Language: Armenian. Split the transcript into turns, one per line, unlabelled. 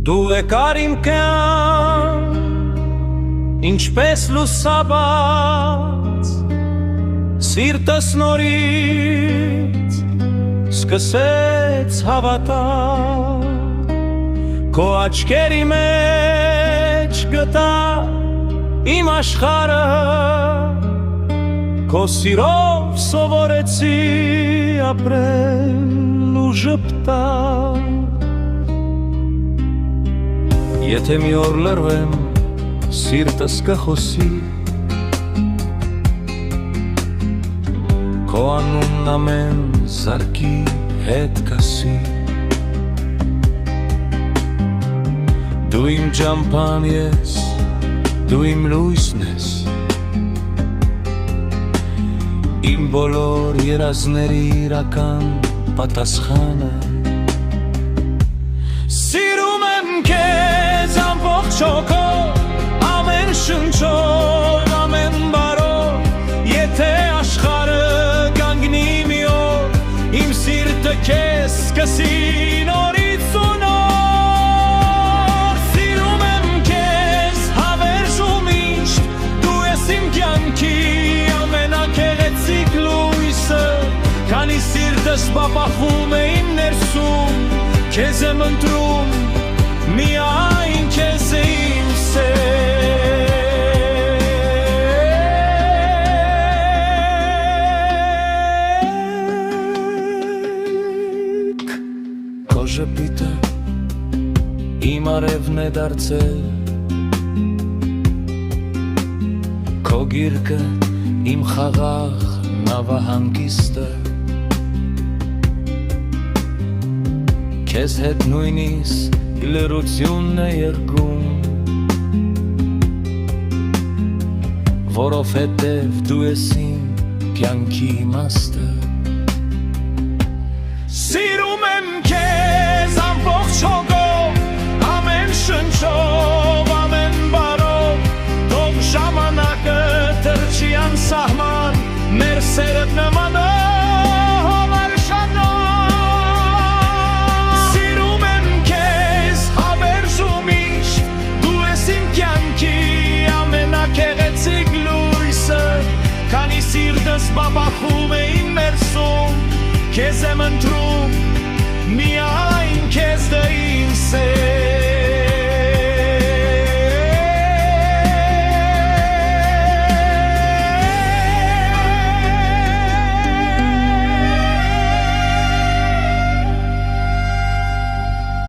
Դու եկար իմ կյանք, ինչպես լուսաբաց, սիրտս նորից սկսեց հավատալ, քո աչքերի մեջ գտա իմ աշխարհը, քո սիրով սովորեցի ապրել ու ժպտալ։ Եթե մի օր լռվեմ, սիրտս կխոսի, քո անունն ամեն զարկի հետ կասի։ Դու իմ ճամփան ես, դու իմ լույսն ես, իմ բոլոր երազների իրական պատասխանը։ Սիրում եմ քեզ ամբողջ հոգով, ամեն շնչով, ամեն բարով, եթե աշխարհը կանգնի մի օր, իմ սիրտը քեզ սկսի նորից ու նոր։ Սիրում եմ քեզ հավերժ ու միշտ, դու ես իմ կյանքի ամենագեղեցիկ լույսը, քանի սիրտս բաբախում է իմ ներսում, քեզ եմ ընտրում, միայն քեզ է իմ սեք։ Քո ժպիտը իմ արևն է դարձել, քո գիրկը իմ խաղաղ նավահանգիստը, քեզ հետ նույնիսկ լռությունն է երգում, որովհետև դու ես իմ կյանքի իմաստը։ Սիրում եմ քեզ ամբողջ հոգով, ամեն շնչով, ամեն բարով, թող ժամանակը թռչի անսահման, մեր սերդ նմանով սիրտս բաբախում է իմ ներսում, քեզ եմ ընտրում, միայն քեզ